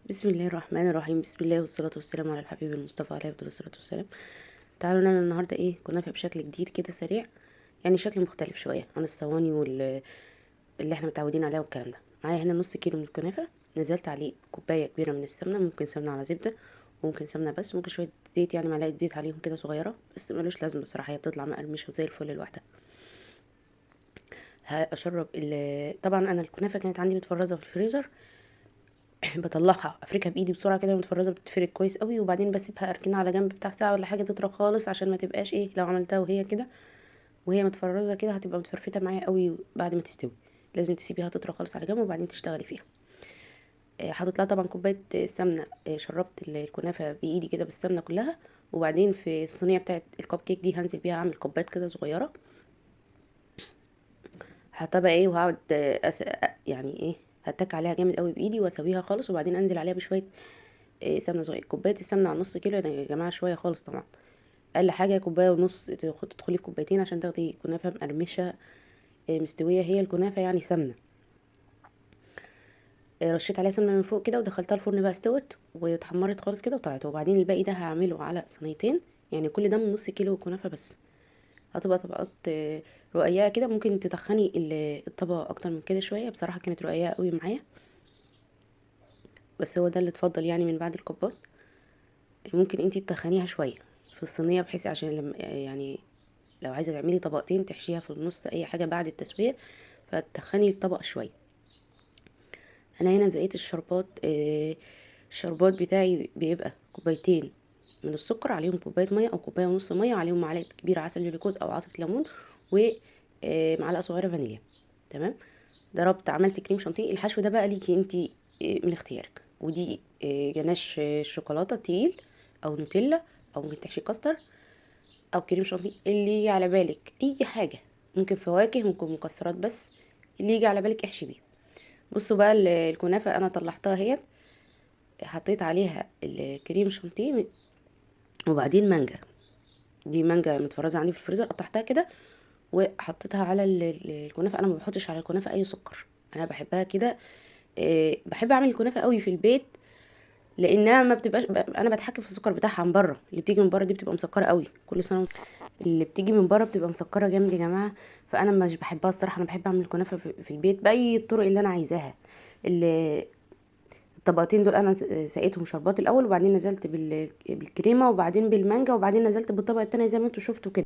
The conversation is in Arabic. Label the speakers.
Speaker 1: بسم الله الرحمن الرحيم. بسم الله والصلاة والسلام على الحبيب المصطفى عليه أفضل الصلاة والسلام. تعالوا نعمل النهاردة كنافة بشكل جديد كده سريع، يعني شكل مختلف شوية عن الصواني اللي احنا متعودين عليها والكلام ده. معايا هنا نص كيلو من الكنافة، نزلت عليه كوباية كبيرة من السمنة، ممكن سمنة على زبدة، وممكن سمنة بس، ممكن شوية زيت، يعني معلقة زيت عليهم كده صغيرة، بس ملوش لازمة بصراحة، هي بتطلع مقرمشة وزي الفل لوحدها. هشرب طبعا انا الكنافة كانت عندي متفرزة في الفريزر، بطلعها افركها بايدي بسرعه كده متفرزه، بتتفرك كويس قوي، وبعدين بسيبها اركنها على جنب بتاع ساعه ولا حاجه تطرى خالص، عشان ما تبقاش لو عملتها وهي كده وهي متفرزه كده هتبقى متفرفته معايا قوي بعد ما تستوي. لازم تسيبيها تطرى خالص على جنب وبعدين تشتغلي فيها. حاطط لها طبعا كوبايه سمنه. شربت الكنافه بايدي كده بالسمنه كلها، وبعدين في الصينيه بتاعه الكب كيك دي هنزل بيها، اعمل كوبايات كده صغيره. هحطها بقى وهقعد يعني هتك عليها جامد قوي بايدي واسويها خالص، وبعدين انزل عليها بشويه سمنه صغيره. كوبايه السمنه على نص كيلو يعني يا جماعه شويه خالص طبعا، اقل حاجه كوبايه ونص، تدخلي في كوبايتين عشان تاخدي كنافه مقرمشه مستويه. هي الكنافه يعني سمنه. رشيت عليها سمنه من فوق كده ودخلتها الفرن بقى، استوت واتحمرت خالص كده وطلعت. وبعدين الباقي ده هعمله على صينيتين، يعني كل ده من نص كيلو كنافه بس. هتبقى طبقات رقيقه كده. ممكن تتخني الطبقه اكتر من كده شويه، بصراحه كانت رقيقه قوي معايا، بس هو ده اللي اتفضل يعني من بعد الكبات. ممكن انتي تخنيها شويه في الصينيه، بحيث عشان لما يعني لو عايزه تعملي طبقتين تحشيها في النص اي حاجه بعد التسويه، فتخني الطبق شويه. انا هنا زقيت الشربات. الشربات بتاعي بيبقى كوبايتين من السكر، عليهم كوبايه ميه او كوبايه ونص ميه، عليهم معلقه كبيره عسل جلوكوز او عصره ليمون، ومعلقه صغيره فانيليا. تمام. ضربت عملت كريم شانتيه. الحشو ده بقى ليكي انتي، من اختيارك. ودي جناش شوكولاته تقيل، او نوتيلا، او ممكن تحشي كاستر، او كريم شانتيه، اللي يجي على بالك اي حاجه. ممكن فواكه، ممكن مكسرات، بس اللي يجي على بالك احشي بيه. بصوا بقى الكنافه انا طلعتها اهيت، حطيت عليها الكريم شانتيه، وبعدين مانجا. دي مانجا متفرزه عندي في الفريزر، قطعتها كده وحطيتها على الكنافه. انا ما بحطش على الكنافه اي سكر، انا بحبها كده. بحب اعمل الكنافه قوي في البيت، لانها ما بتبقاش انا بتحكم في السكر بتاعها. من بره اللي بتيجي من بره دي بتبقى مسكره قوي، كل سنه اللي بتيجي من بره بتبقى مسكره جامد يا جماعه. فانا مش بحبها الصراحه، انا بحب اعمل الكنافه في البيت باي الطرق اللي انا عايزاها. ال- الطبقتين دول انا سقيتهم شربات الاول، وبعدين نزلت بالكريمه، وبعدين بالمانجا، وبعدين نزلت بالطبقه التانية زي ما انتوا شفتوا كده.